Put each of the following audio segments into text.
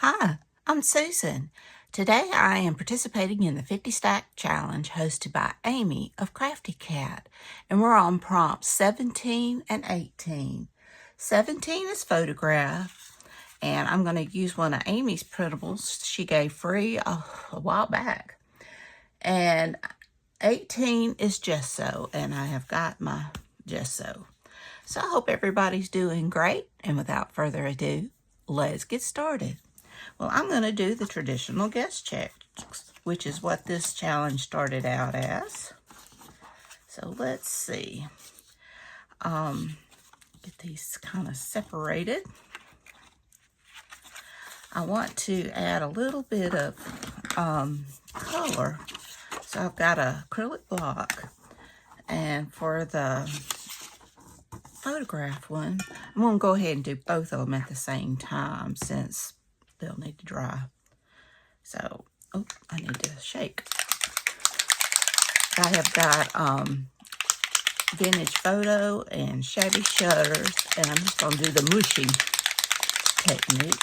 Hi, I'm Susan. Today I am participating in the 50 Stack Challenge hosted by Amy of Crafty Cat, and we're on prompts 17 and 18. 17 is photograph, and I'm going to use one of Amy's printables she gave free a while back. And 18 is gesso, and I have got my gesso. So I hope everybody's doing great, and without further ado, let's get started. Well, I'm going to do the traditional guest checks, which is what this challenge started out as. So let's see. Get these kind of separated. I want to add a little bit of color. So I've got an acrylic block. And for the photograph one, I'm going to go ahead and do both of them at the same time since they'll need to dry. So, I need to shake. I have got vintage photo and shabby shutters, and I'm just going to do the mushing technique.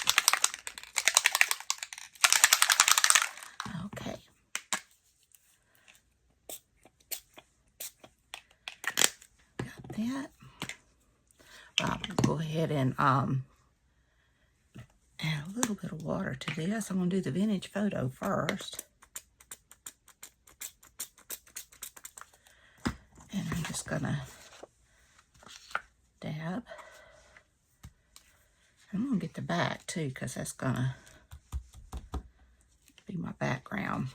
Okay. Got that. I'll go ahead and add a little bit of water to this. I'm going to do the vintage photo first. And I'm just going to dab. I'm going to get the back too, because that's going to be my background.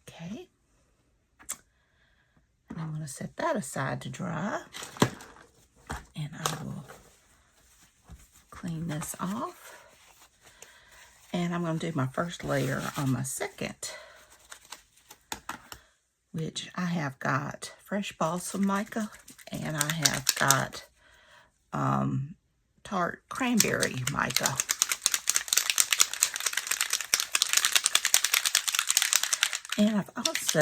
Okay. And I'm going to set that aside to dry. And I will clean this off. And I'm going to do my first layer on my second, which I have got fresh balsam mica, and I have got tart cranberry mica. And I've also,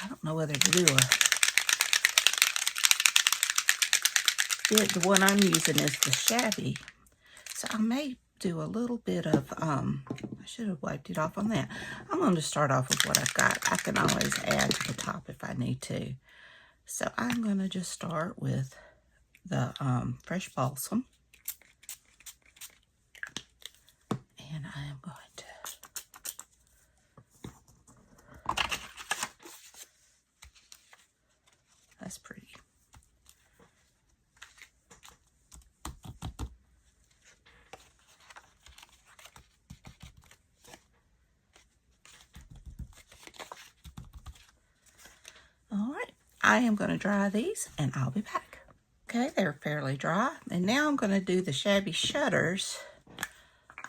I don't know whether to do the one I'm using is the shabby. So I may do a little bit of, I should have wiped it off on that. I'm going to start off with what I've got. I can always add to the top if I need to. So I'm going to just start with the fresh balsam. And I am going to, that's pretty. All right, I am going to dry these and I'll be back. Okay, they're fairly dry. And now I'm going to do the shabby shutters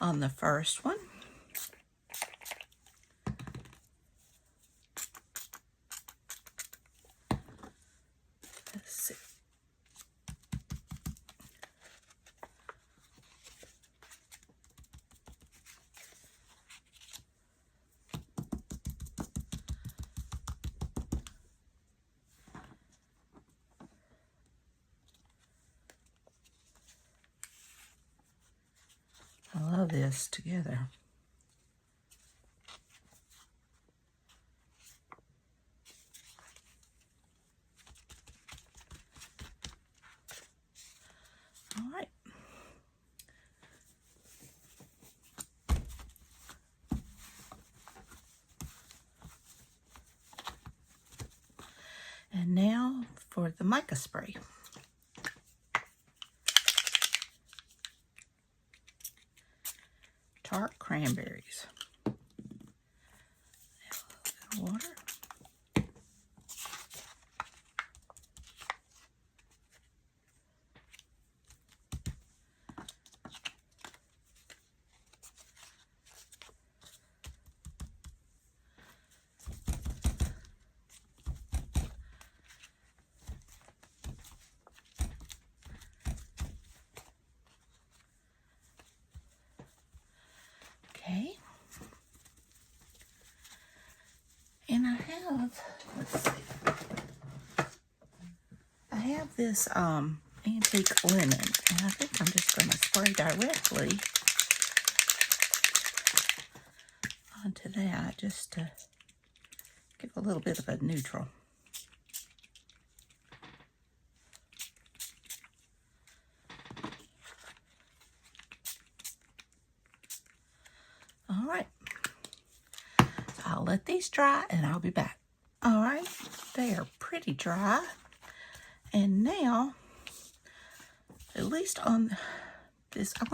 on the first one. Let's see. I love this together. All right. And now for the mica spray. Tart cranberries. A little bit of water. Okay. And I have, let's see. have this antique linen, and I think I'm just going to spray directly onto that just to give a little bit of a neutral. All right, so I'll let these dry and I'll be back. All right, they are pretty dry. And now, at least on this, I think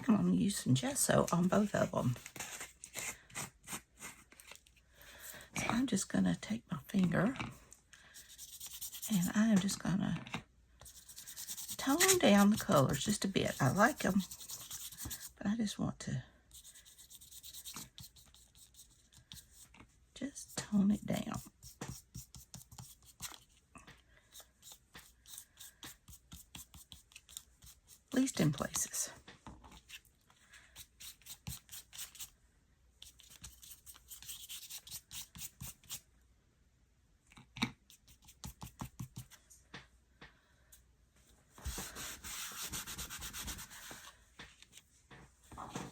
I'm going to use some gesso on both of them. So I'm just going to take my finger and I am just going to tone down the colors just a bit. I like them, but I just want to just tone it down. At least in places.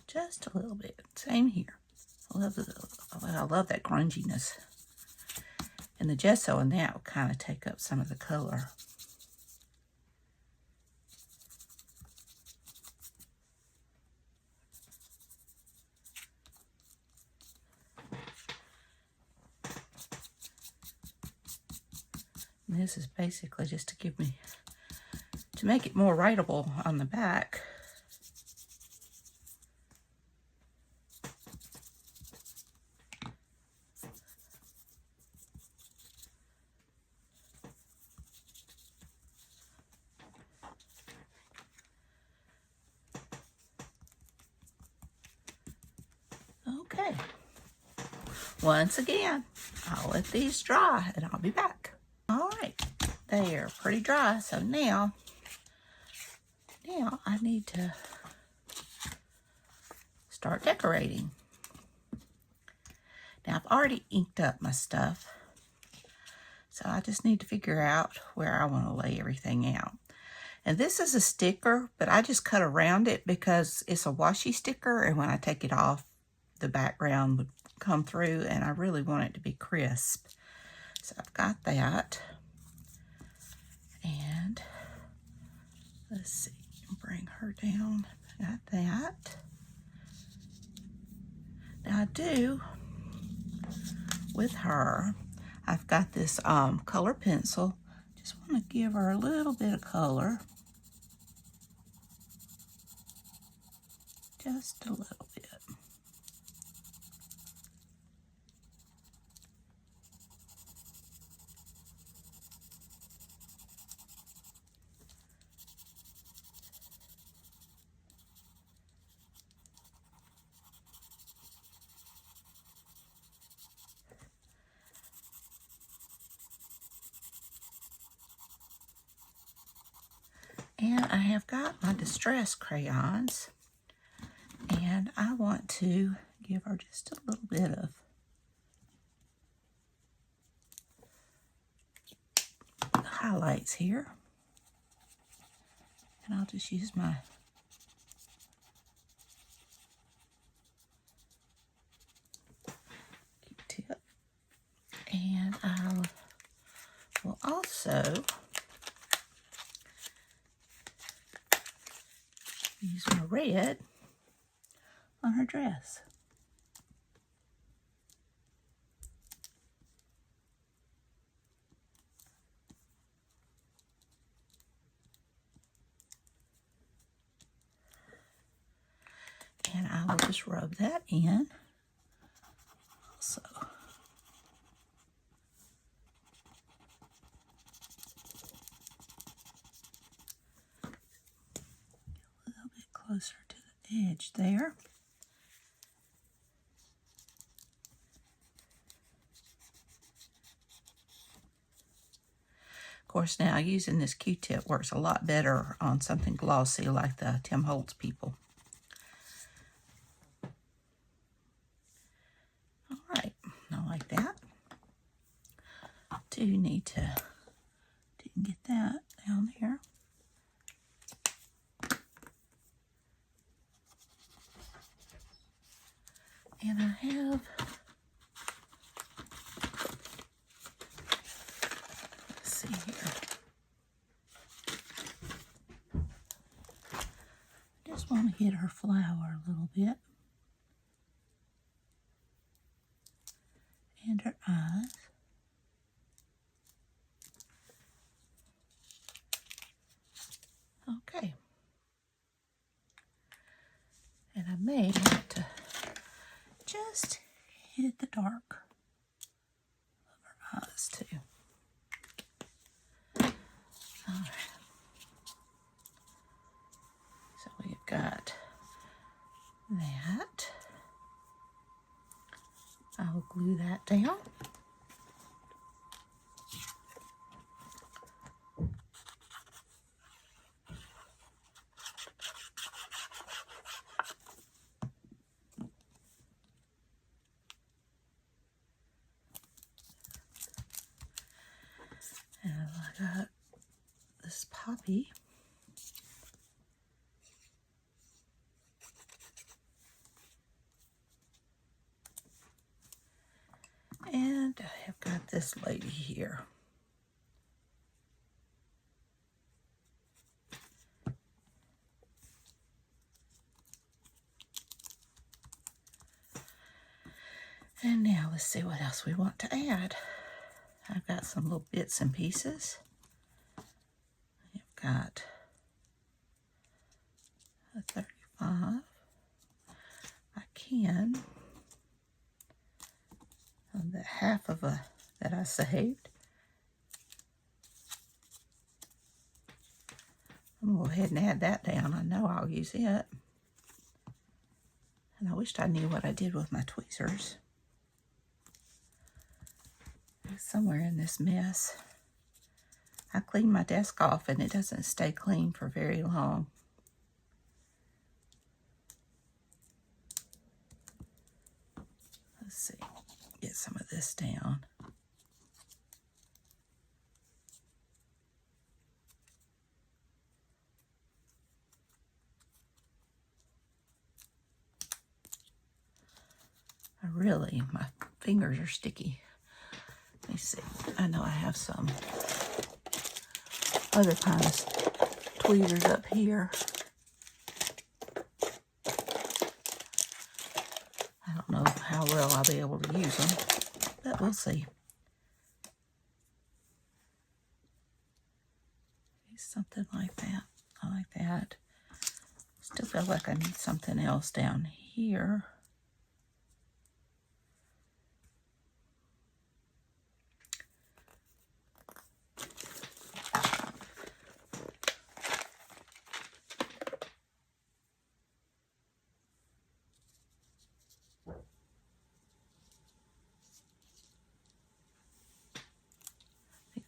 Just a little bit. Same here. I love that grunginess. And the gesso in that will kind of take up some of the color. And this is basically just to make it more writable on the back. Okay. Once again, I'll let these dry and I'll be back. All right, they are pretty dry. So now I need to start decorating. Now I've already inked up my stuff, so I just need to figure out where I want to lay everything out. And this is a sticker, but I just cut around it because it's a washi sticker, and when I take it off, the background would come through, and I really want it to be crisp. So I've got that. And let's see, bring her down. Got that. Now I do, with her, I've got this color pencil. Just want to give her a little bit of color. Just a little bit. And I have got my distress crayons, and I want to give her just a little bit of highlights here. And I'll just use my tip, and I will also use my red on her dress. And I will just rub that in. So a little bit closer to the edge there. Of course, now using this Q-tip works a lot better on something glossy like the Tim Holtz people. All right, I like that. Do need to, didn't get that. And I have, let's see here. Just want to hit her flower a little bit. And her eyes. Okay. And I may have to just hit the dark of her eyes too. All right. So we've got that. I'll glue that down. And I got this poppy. And I have got this lady here. And now let's see what else we want to add. I've got some little bits and pieces. I've got a 35. I can. The half of a that I saved. I'm going to go ahead and add that down. I know I'll use it. And I wished I knew what I did with my tweezers. It's somewhere in this mess. I cleaned my desk off and it doesn't stay clean for very long. Let's see. Get some of this down. My fingers are sticky. Let me see. I know I have some other kinds of tweezers up here. I don't know how well I'll be able to use them, but we'll see. Something like that. I like that. Still feel like I need something else down here.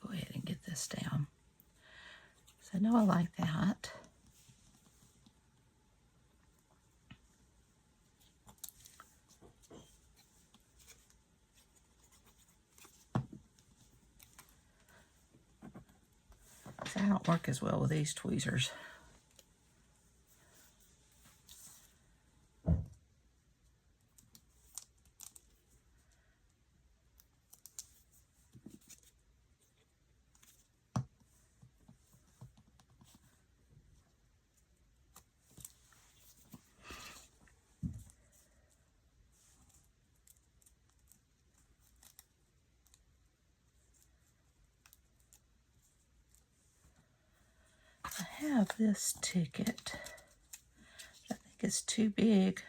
Go ahead and get this down. So I know I like that. So I don't work as well with these tweezers. I have this ticket. I think it's too big.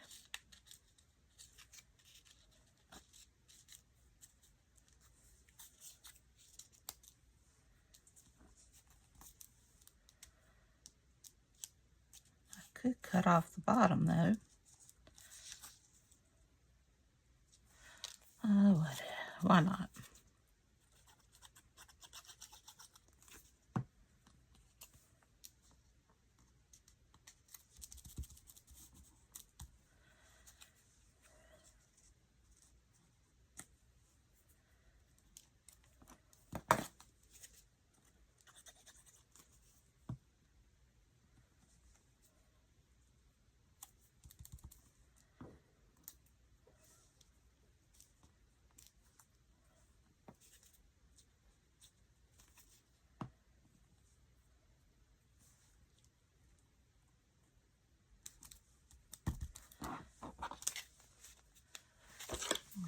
I could cut off the bottom though. Why not?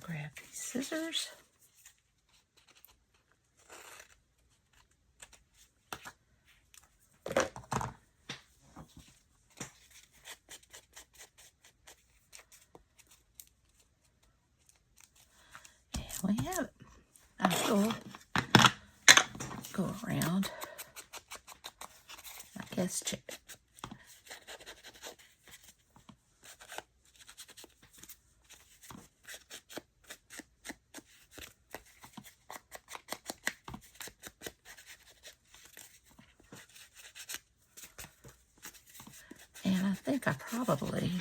Grab these scissors. We have it. I'll go around. I guess check it. And I think I probably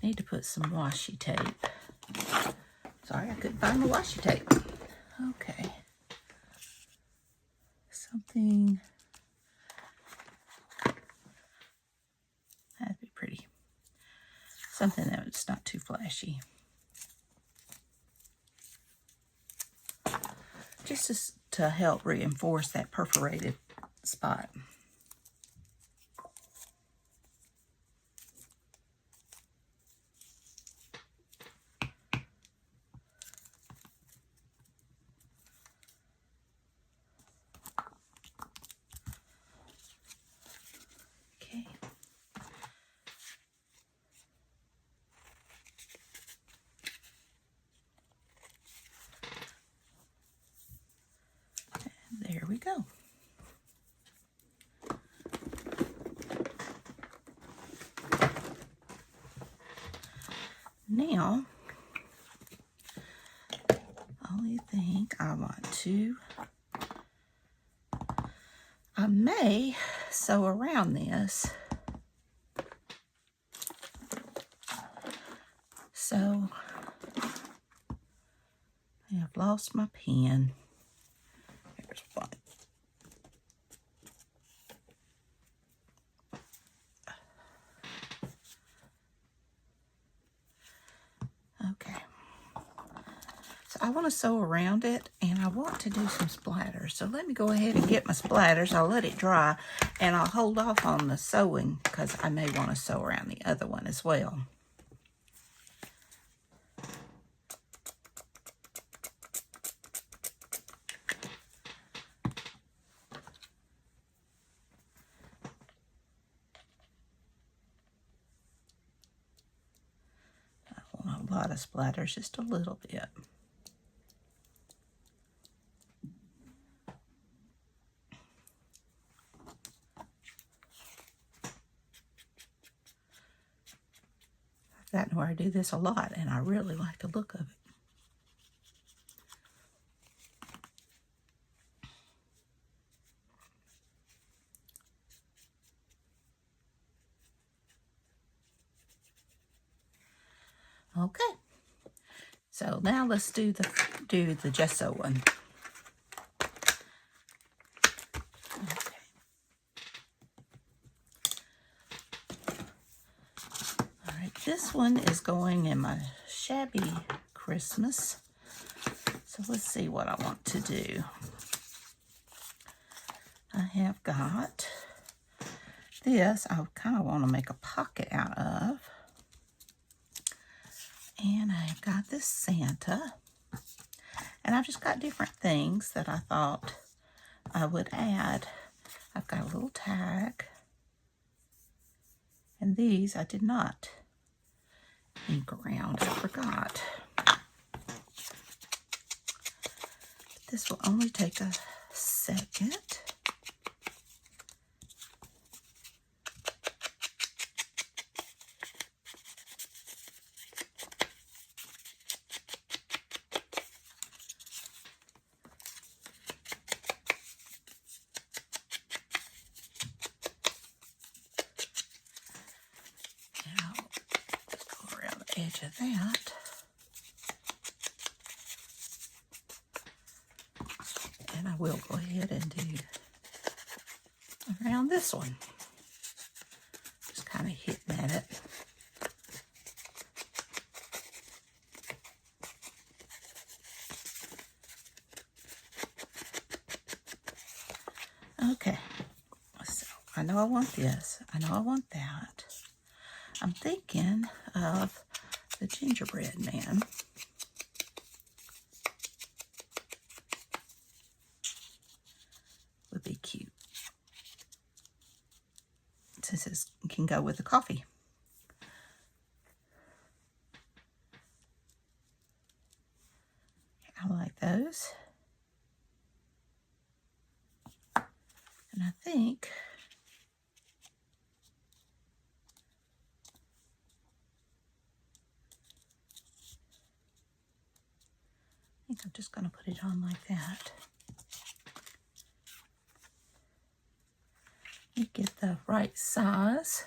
need to put some washi tape. Sorry, I couldn't find the washi tape. Okay. Something. That'd be pretty. Something that's not too flashy. Just to help reinforce that perforated spot. Okay. And there we go. Now, only thing I want to, I may sew around this. So, I have lost my pen. Here's one. Okay. So I want to sew around it, and I want to do some splatters. So let me go ahead and get my splatters. I'll let it dry, and I'll hold off on the sewing because I may want to sew around the other one as well. I want a lot of splatters, just a little bit. I've gotten where I do this a lot, and I really like the look of it. Okay, so now let's do the gesso one. Okay. All right, this one is going in my shabby Christmas. So let's see what I want to do. I have got this. I kind of want to make a pocket out of. And I've got this Santa. And I've just got different things that I thought I would add. I've got a little tag. And these I did not ink around. I forgot. This will only take a second. Edge of that. And I will go ahead and do around this one. Just kind of hitting at it. Okay, so I know I want this. I know I want that. I'm thinking of the gingerbread man. since it can go with the coffee. I like those. And I think I'm just going to put it on like that. You get the right size.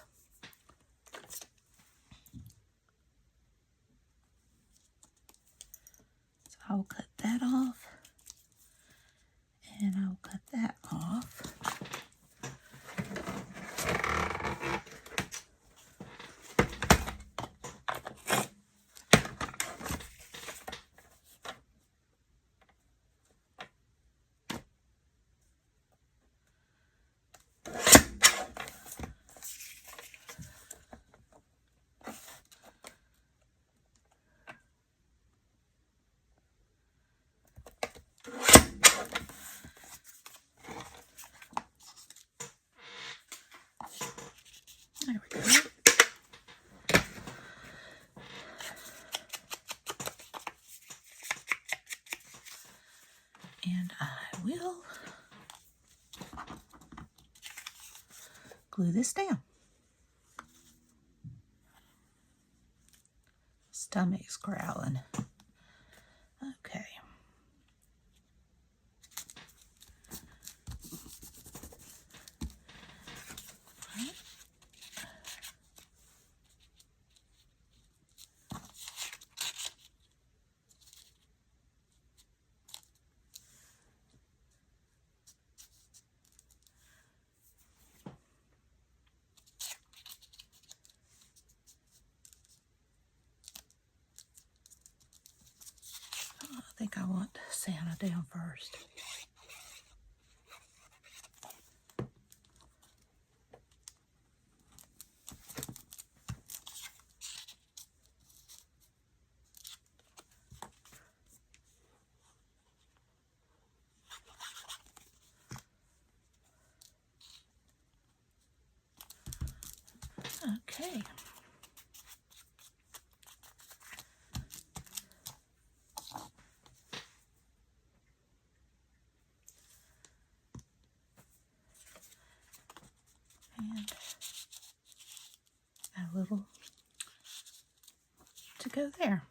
So I'll cut that off. And I'll cut that off. There we go. And I will glue this down. Stomach's growling. Okay. I think I want Santa down first. Okay. And a little to go there.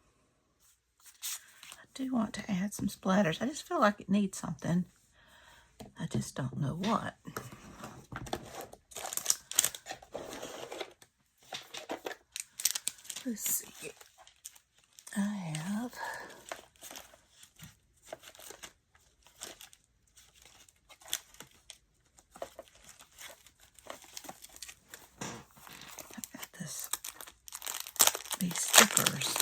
I do want to add some splatters. I just feel like it needs something. I just don't know what. Let's see. I have these stickers.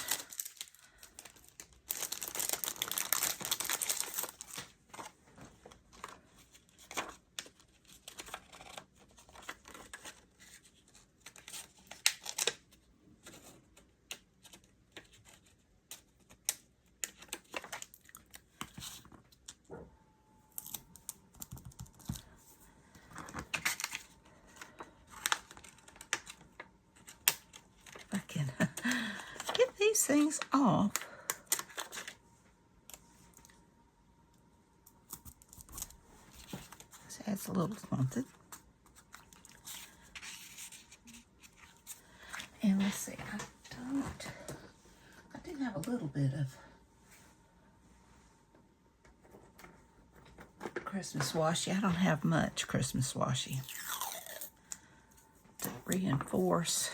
If I can get these things off. This adds a little something. And let's see, I do have a little bit of Christmas washi. I don't have much Christmas washi to reinforce.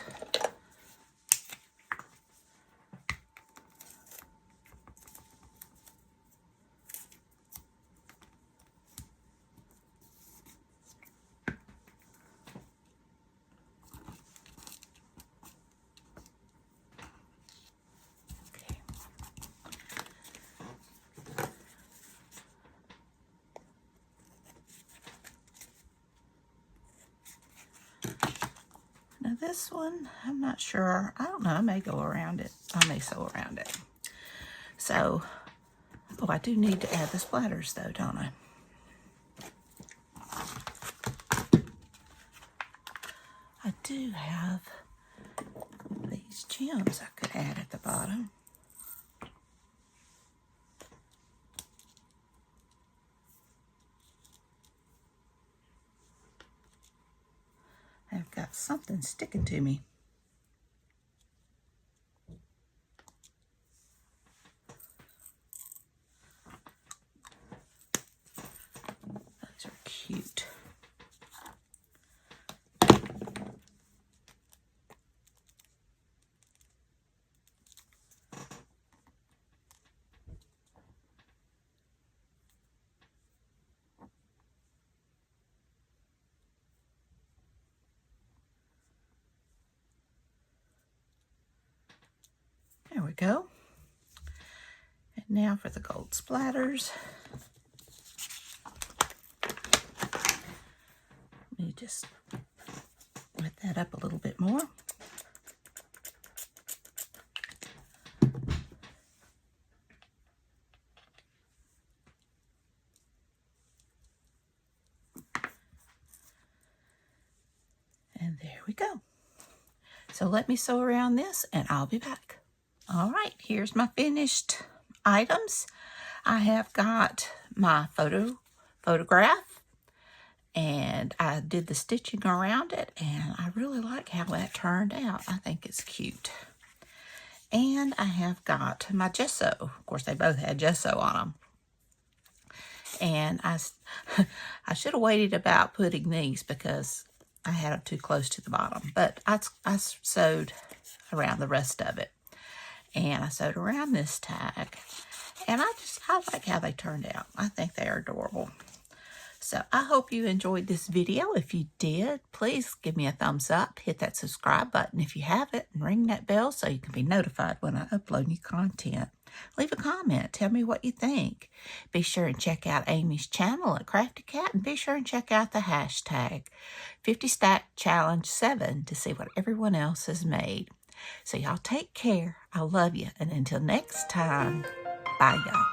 Now this one, I'm not sure. I don't know. I may go around it. I may sew around it. So, oh, I do need to add the splatters though, don't I? I do have these gems I could add at the bottom. I've got something sticking to me. Those are cute. There we go. And now for the gold splatters. Let me just wet that up a little bit more. And there we go. So let me sew around this and I'll be back. All right, here's my finished items. I have got my photograph, and I did the stitching around it, and I really like how that turned out. I think it's cute. And I have got my gesso. Of course, they both had gesso on them. And I should have waited about putting these because I had them too close to the bottom. But I sewed around the rest of it. And I sewed around this tag. And I like how they turned out. I think they are adorable. So I hope you enjoyed this video. If you did, please give me a thumbs up. Hit that subscribe button if you haven't. And ring that bell so you can be notified when I upload new content. Leave a comment. Tell me what you think. Be sure and check out Amy's channel at Crafty Cat. And be sure and check out the hashtag 50 Stack Challenge 7 to see what everyone else has made. So y'all take care. I love you. And until next time, bye y'all.